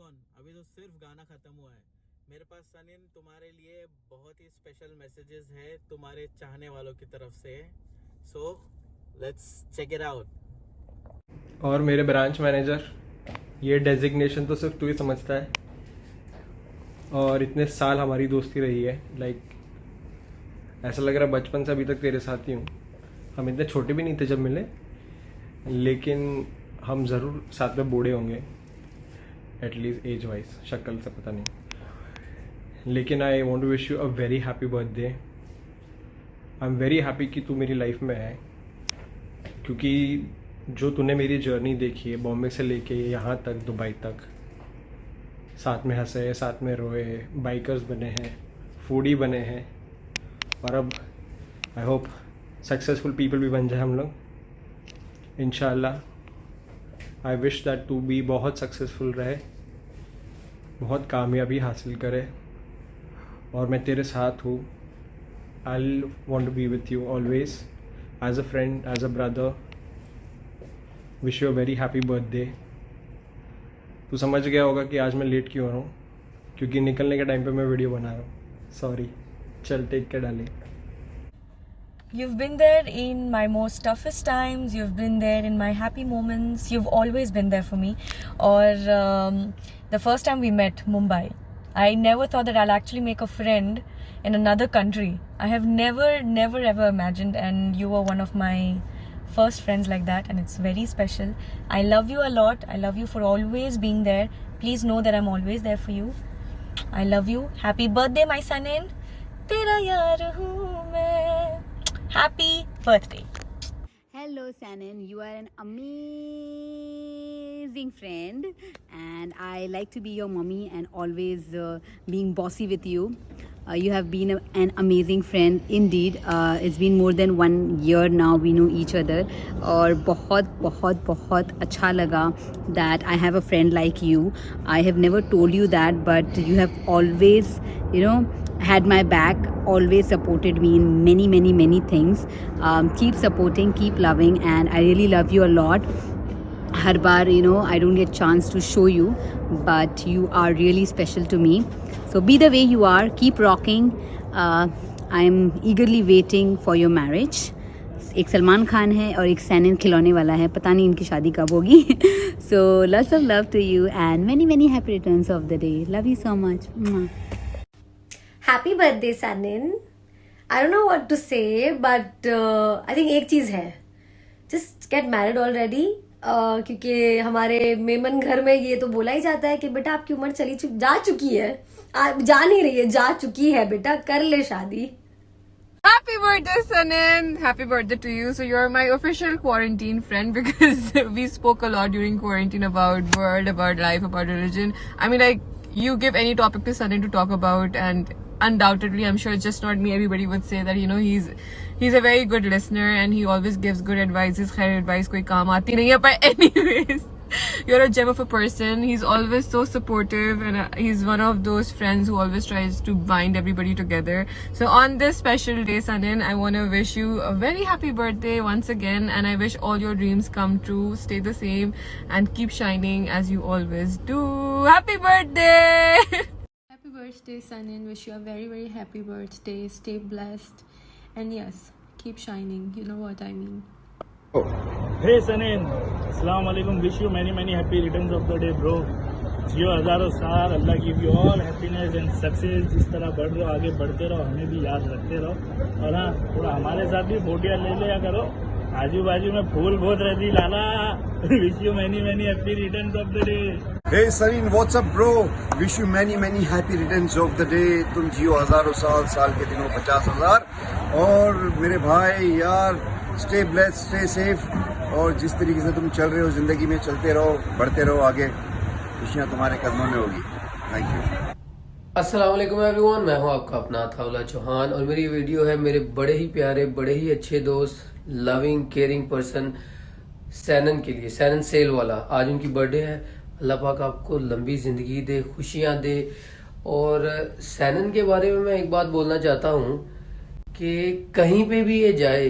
On, अभी तो सिर्फ गाना खत्म हुआ है। मेरे पास सनीन तुम्हारे लिए बहुत ही स्पेशल मैसेजेस है तुम्हारे चाहने वालों की तरफ से। So let's check it out. और मेरे ब्रांच मैनेजर, ये डेजिग्नेशन तो सिर्फ तू ही समझता है। और इतने साल हमारी दोस्ती रही है, लाइक ऐसा लग रहा है बचपन से अभी तक तेरे साथ ही हूँ। हम इतने छोटे भी नहीं थे जब मिले, लेकिन हम ज़रूर साथ में बूढ़े होंगे, एटलीस्ट एज वाइज, शक्ल से पता नहीं। लेकिन I want to wish you a very happy birthday. I am very happy कि तू मेरी लाइफ में है, क्योंकि जो तूने मेरी जर्नी देखी है बॉम्बे से लेके यहाँ तक, दुबई तक, साथ में हंसे, साथ में रोए, बाइकर्स बने हैं, फूडी बने हैं, और अब आई होप सक्सेसफुल पीपल भी बन जाए हम लोग इंशाल्लाह। आई विश दैट तू भी बहुत सक्सेसफुल रहे, बहुत कामयाबी हासिल करे, और मैं तेरे साथ हूँ। I want to be with you always, as a friend, as a brother. Wish you a very happy birthday. तू समझ गया होगा कि आज मैं लेट क्यों हो रहा हूँ, क्योंकि निकलने के टाइम पे मैं वीडियो बना रहा हूँ। सॉरी, चल टेक के डाली। You've been there in my most toughest times. You've been there in my happy moments. You've always been there for me. Or the first time we met, Mumbai, I never thought that I'll actually make a friend in another country. I have never ever imagined, and you were one of my first friends like that, and it's very special. I love you a lot. I love you for always being there. Please know that I'm always there for you. I love you. Happy birthday, my son-in. तेरा यार हूँ मैं. Happy birthday. Hello, Sanin. You are an amazing friend, and I like to be your mommy and always being bossy with you. You have been an amazing friend indeed. It's been more than 1 year now we know each other, और बहुत अच्छा लगा that I have a friend like you. I have never told you that, but you have always, had my back, always supported me in many things. Keep supporting, keep loving, and I really love you a lot. Her bar I don't get chance to show you, but you are really special to me. So be the way you are, keep rocking. I'm eagerly waiting for your marriage. एक सलमान खान है और एक सैनिन खिलौने वाला है, पता नहीं इनकी शादी कब होगी. So lots of love to you and many happy returns of the day. Love you so much. Happy birthday, Sanin. I don't know what to say, but I think एक चीज है, just get married already. क्योंकि हमारे मेमन घर में ये तो बोला ही जाता है कि बेटा आपकी उम्र जा चुकी है, जा नहीं रही है, जा चुकी है, बेटा कर ले शादी. Happy birthday, Sanin! Happy birthday to you. So you're my official quarantine friend because we spoke a lot during quarantine about world, about life, about religion. I mean, like, you give any topic to Sanin to talk about, and undoubtedly, I'm sure it's just not me, everybody would say that, he's a very good listener and he always gives good advice. His khair advice koi kaam aati nahi hai, but anyways, you're a gem of a person. He's always so supportive, and he's one of those friends who always tries to bind everybody together. So on this special day, Sanin, I want to wish you a very happy birthday once again, and I wish all your dreams come true. Stay the same and keep shining as you always do. Happy birthday! Happy birthday, Sanin. Wish you a very happy birthday. Stay blessed, and yes, keep shining. You know what I mean. Hey Sanin, Assalamu alaikum. Wish you many happy returns of the day, bro. जियो हजारों साल, Allah give you all happiness and success. जिस तरह बढ़ रहे हो आगे बढ़ते रहो, हमें भी याद रखते रहो, और हाँ, थोड़ा हमारे साथ भी फोटियाँ ले लिया करो. आजू बाजू में फूल बहुत रहती लाला. Wish you many happy returns of the day. Hey Sarin, what's up bro? Wish you many happy returns of the day. तुम जियो हजारों साल, साल के दिनों 50,000. और मेरे भाई यार, स्टे ब्लेस्ड, स्टे सेफ, और जिस तरीके से तुम चल रहे हो जिंदगी में चलते रहो, बढ़ते रहो आगे. खुशियाँ तुम्हारे कदमों में होगी. Thank you. अस्सलाम वालेकुम एवरीवन, मैं हूं आपका अपना अताउल्लाह चौहान, और मेरी वीडियो है मेरे बड़े ही प्यारे, बड़े ही अच्छे दोस्त, लविंग केयरिंग पर्सन सैनन के लिए. सैनन सेल वाला, आज उनकी बर्थडे है. अल्लाह पाक आपको लंबी जिंदगी दे, खुशियां दे. और सैनन के बारे में मैं एक बात बोलना चाहता हूं कि कहीं पे भी ये जाए,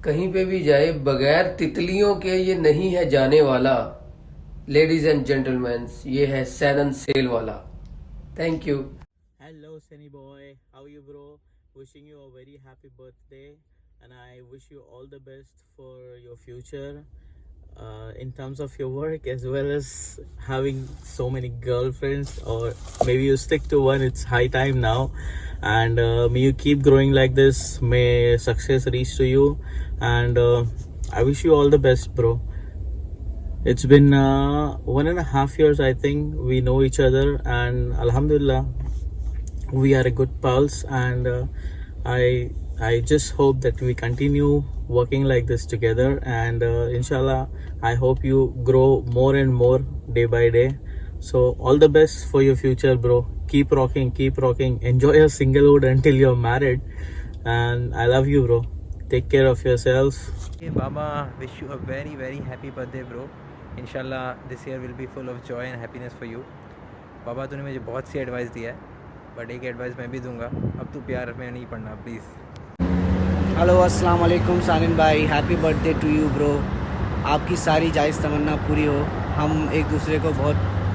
कहीं पे भी जाए, बगैर तितलियों के ये नहीं है जाने वाला. लेडीज एंड जेंटलमैन, ये है सैनन सेल वाला। Thank you. Hello, Sunny boy. How are you, bro? Wishing you a very happy birthday, and I wish you all the best for your future, in terms of your work as well as having so many girlfriends, or maybe you stick to one. It's high time now, and may you keep growing like this. May success reach to you, and I wish you all the best, bro. It's been 1.5 years, I think, we know each other, and Alhamdulillah, we are a good pals, and I just hope that we continue working like this together, and inshallah I hope you grow more and more day by day. So all the best for your future, bro. Keep rocking, enjoy your singlehood until you're married, and I love you, bro. Take care of yourself. Hey Baba, wish you a very very happy birthday, bro. Inshallah this year will be full of joy and happiness for you. बाबा तूने मुझे बहुत सी advice दिया है, but एक advice मैं भी दूंगा, अब तू प्यार में नहीं पड़ना प्लीज़। हेलो अस्सलाम वालेकुम सानिन भाई, happy birthday to you bro. आपकी सारी जायज़ तमन्ना पूरी हो। हम एक दूसरे को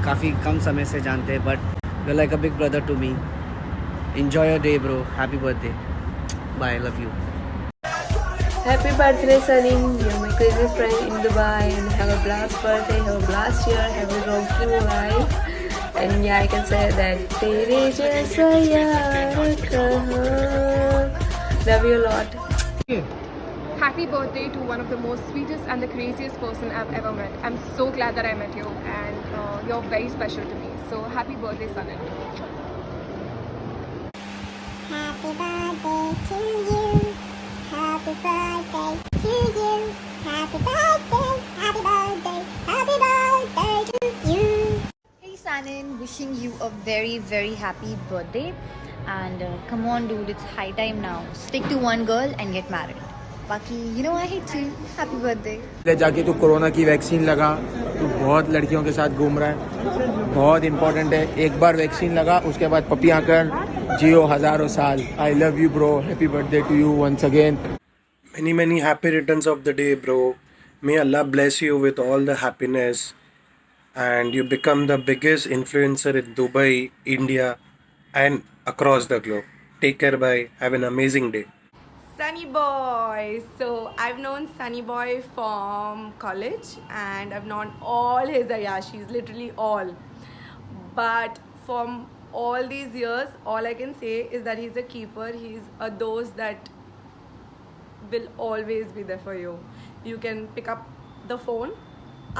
काफ़ी कम समय से जानते हैं, but you like a big brother to me. Enjoy your day bro, happy birthday, bye, love you. Happy birthday, Sanin. You're my crazy friend in Dubai, and have a blast birthday, have a blast year, have a rocking life. And yeah, I can say that तेरे जैसा यार कहाँ. Love you a lot. Happy birthday to one of the most sweetest and the craziest person I've ever met. I'm so glad that I met you, and you're very special to me. So happy birthday, Sanin. Happy birthday to you. Happy birthday to you. Happy birthday, happy birthday, happy birthday to you. Hey Sanin, wishing you a very very happy birthday, and come on dude, it's high time now. Stick to one girl and get married. Baki, you know I hate you. Happy birthday. ले जाके तू corona की vaccine लगा, तू बहुत लड़कियों के साथ घूम रहा है, बहुत इंपॉर्टेंट है। एक बार वैक्सीन लगा, उसके बाद पपियाँ कर, जियो हज़ारों साल। I love you bro, happy birthday to you once again. Many happy returns of the day, bro. May Allah bless you with all the happiness, and you become the biggest influencer in Dubai, India, and across the globe. Take care, bye. Have an amazing day. Sunny boy. So I've known Sunny boy from college, and I've known all his ayashis, literally all. But from all these years, all I can say is that he's a keeper. He's a dost that will always be there for you. You can pick up the phone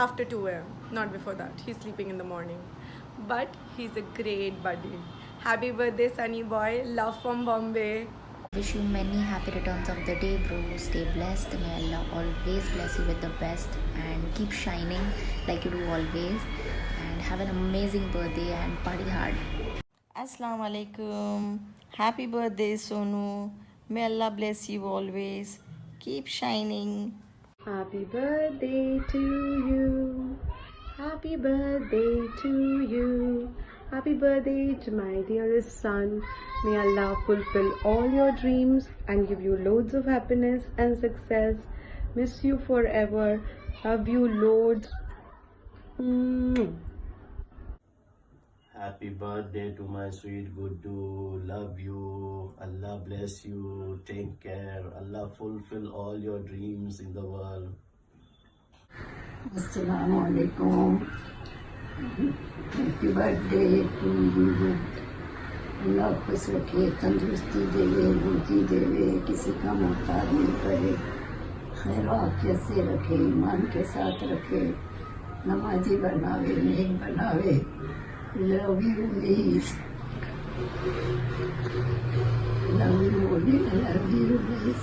after 2 a.m. Not before that. He's sleeping in the morning. But he's a great buddy. Happy birthday, Sunny boy. Love from Bombay. Wish you many happy returns of the day, bro. Stay blessed. May Allah always bless you with the best, and keep shining like you do always. And have an amazing birthday and party hard. Assalamu alaikum. Happy birthday, Sonu. May Allah bless you always. Keep shining. Happy birthday to you. Happy birthday to you. Happy birthday to my dearest son. May Allah fulfill all your dreams and give you loads of happiness and success. Miss you forever. Love you loads. Happy birthday to my sweet Guddu. Love you. Allah bless you. Take care. Allah fulfill all your dreams in the world. Assalamu alaikum. Happy birthday to you. Allah खुश रखे, तंदुरुस्ती देवे, रोजी देवे, किसी का मोहताज नहीं करे, खैर आफियत से रखे, ईमान के साथ रखे, नमाजी बनावे, नेक बनावे। Love you, Liz. Love you, Liz. Love you, Liz.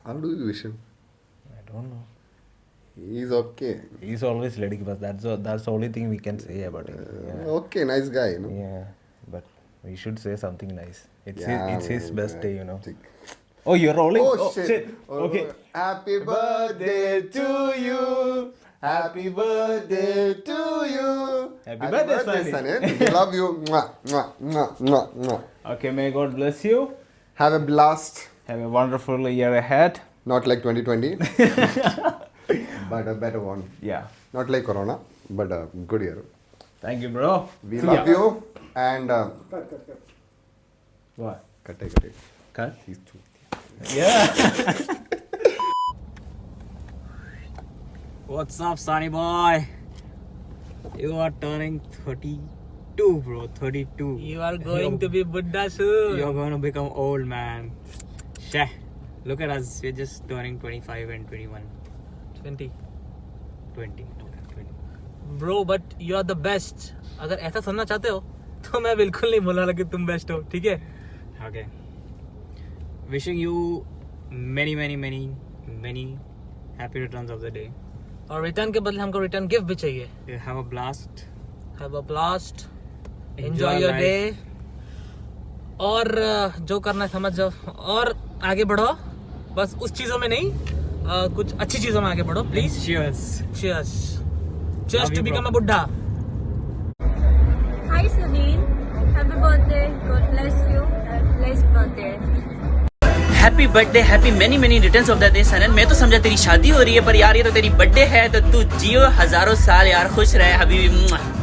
How do you wish him? I don't know. He's okay. He's always ready, but that's the only thing we can say about him. Yeah. Okay, nice guy, you know. Yeah, but we should say something nice. It's Yeah, his man, best right. day, you know. Oh, you're rolling? Oh, shit. Okay. Happy birthday to you. Happy birthday to you. Happy birthday, Sanin. We love you. Mwah, mwah, mwah, mwah, mwah. Okay, may God bless you. Have a blast. Have a wonderful year ahead. Not like 2020, but a better one. Yeah. Not like Corona, but a good year. Thank you, bro. We love you and. What? Cut. Cut? He's too. Yeah. What's up, Sunny boy? You are turning 32, bro. 32. You are going to be Buddha soon. You're going to become old, man. Sheh. Look at us. We're just turning 25 and 21. 20. 20. Bro, but you are the best. अगर ऐसा सुनना चाहते हो तो मैं बिल्कुल नहीं बोल रहा कि तुम बेस्ट हो, ठीक है? Okay. Wishing you many happy returns of the day. और रिटर्न के बदले हमको रिटर्न गिफ्ट भी चाहिए. Have a blast. Have a blast. Enjoy your day. और जो करना है समझ जाओ और आगे बढ़ो. बस उस चीजों में नहीं, कुछ अच्छी चीजों में आगे बढ़ो, please. Cheers to become a Buddha. Hi Sunil, happy birthday. God bless you. Blessed birthday. Happy birthday, happy many returns of the day सनन. मैं तो समझा तेरी शादी हो रही है, पर यार ये तो तेरी बर्थडे है, तो तू जियो हजारों साल यार, खुश रहे हबीबी.